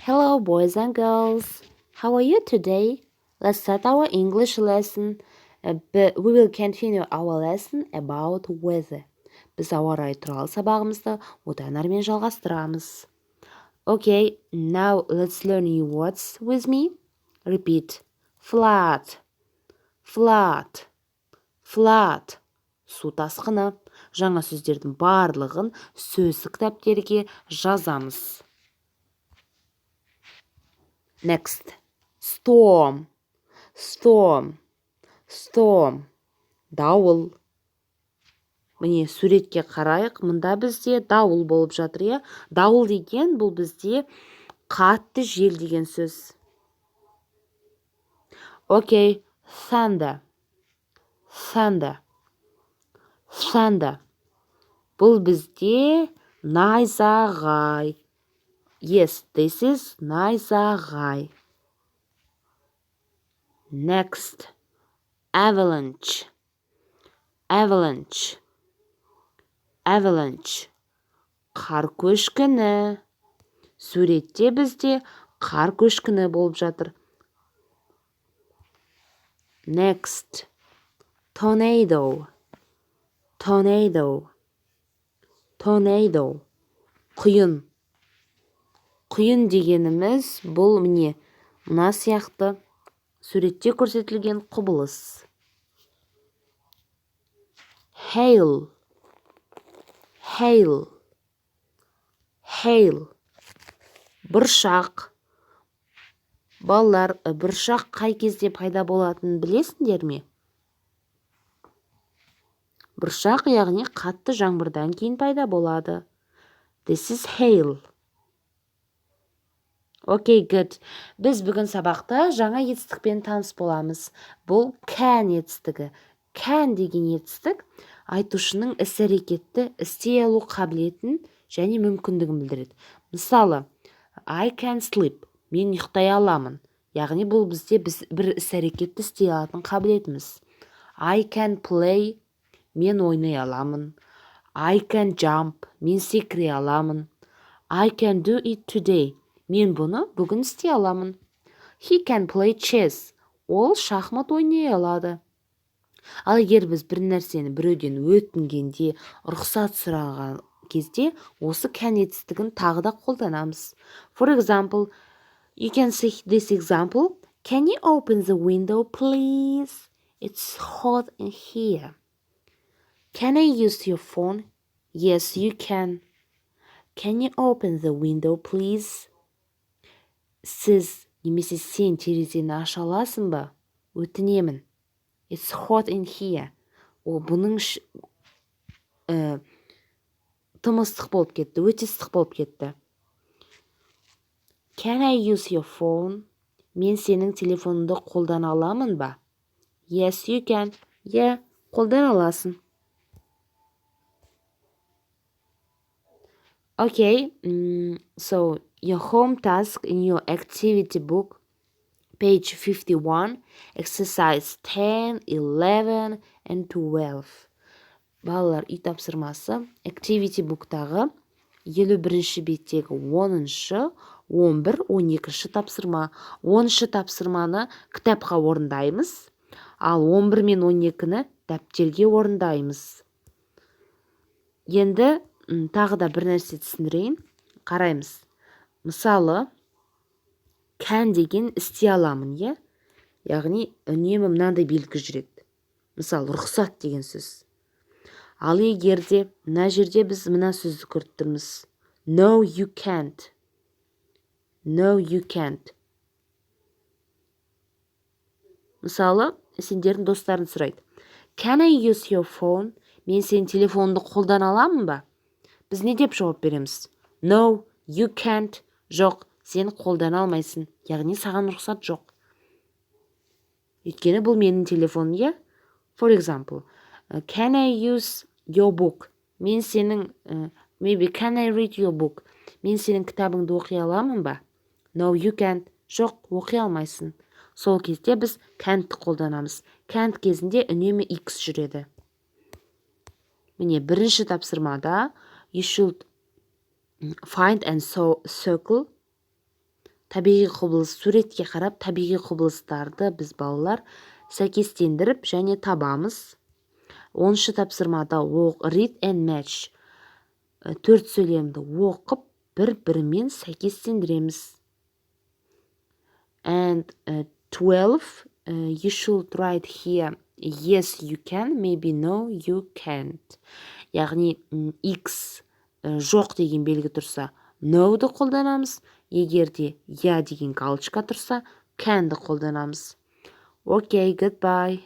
Hello, boys and girls. How are you today? Let's start our English lesson. But we will continue our lesson about weather. Біз ауа райы туралы сабағымызды одан әрмен жалғастырамыз. Okay, now let's learn new words with me. Repeat. Flood, flood, flood. Су тасқыны. Жаңа сөздердің барлығын сөздік кітаптерге жазамыз. Next. Storm, storm, storm. Дауыл. Міне суретке қарайық. Мұнда бізде дауыл болып жатыр, иә? Дауыл деген бұл бізде қатты жел деген сөз. Okay, thunder, thunder, thunder. Бұл бізде найзағай. Yes, this is найзағай. Next. Avalanche, avalanche, avalanche. Қар көшкіні. Суретте бізде қар көшкіні болып жатыр. Next. Tornado, tornado, tornado. Құйын. Құйын дегеніміз бұл міне мына сияқты суретте көрсетілген құбылыс. Hail, hail, hail. Бұршақ. Балалар, бұршақ қай кезде пайда болатынын білесіңдер ме? Бұршақ яғни қатты жаңбырдан кейін пайда болады. This is hail. Okay, good. Біз бүгін сабақта жаңа етістікпен таныс боламыз. Бұл can етістігі. Can деген етістік айтушының іс-әрекетті істей алу қабілетін және мүмкіндігін білдіреді. Мысалы, I can sleep. Мен ұйықтай аламын. Яғни бұл бізде бір іс-әрекетті істей алатын қабілетіміз. I can play. Мен ойнай аламын. I can jump. Мен секіре аламын. I can do it today. Мен бұны бүгін істей аламын. He can play chess. Ол шахмат ойнай алады. Ал егер біз бір нәрсені біреуден өтінгенде, рұқсат сұраған кезде, осы can етістігін тағы да қолданамыз. For example, you can see this example. Can you open the window, please? It's hot in here. Can I use your phone? Yes, you can. Can you open the window, please? Сіз немесе сен терезені аша аласың ба? Өтінемін. It's hot in here. Ол бұның тым ыстық болып кетті, өте ыстық болып кетті. Can I use your phone? Мен сенің телефоныңды қолдана аламын ба? Yes, you can. Yeah, қолдана аласың. Okay, so your home task in your activity book, page 51, exercise 10, 11, and 12. Балалар, үй тапсырмасы activity book'тағы 51-ші беттегі 10-шы, 11, 12-ші тапсырма. 10-шы тапсырманы кітапқа орындаймыз, ал 11 мен 12-ні дәптерге орындаймыз. Енді тағы да бір нәрсе түсіндірейін. Қараймыз. Мысалы, can деген істей аламын, е? Яғни, үнемі мынандай белгі жүреді. Мысалы, рұқсат деген сөз. Ал егерде, мына жерде біз мына сөзді көріп тұрмыз. No, you can't. No, you can't. Мысалы, сендердің достарын сұрайды. Can I use your phone? Мен сен телефонды қолдана аламын ба? Біз не деп жауап береміз? No, you can't. Жоқ, сен қолдана алмайсың. Яғни саған рұқсат жоқ. Өйткені бұл менің телефоным, е? For example, can I use your book? Мен сенің, maybe can I read your book? Мен сенің кітабыңды оқи аламын ба? No, you can't. Жоқ, оқи алмайсың. Сол кезде біз can't қолданамыз. Can't кезінде үнемі X жүреді. Міне, бірінші тапсырмада you should find and circle табиғи құбылыс суретке қарап табиғи құбылыстарды біз балалар сәйкестендіріп және табамыз. 10-шы тапсырмада read and match 4 сөйлемді оқып бір-бірімен сәйкестендіреміз. And 12 you should write here yes you can, maybe no you can't. Яғни x жоқ деген белгі тұрса no-ды қолданамыз, егерде я деген галочка тұрса can-ды қолданамыз. Okay, goodbye.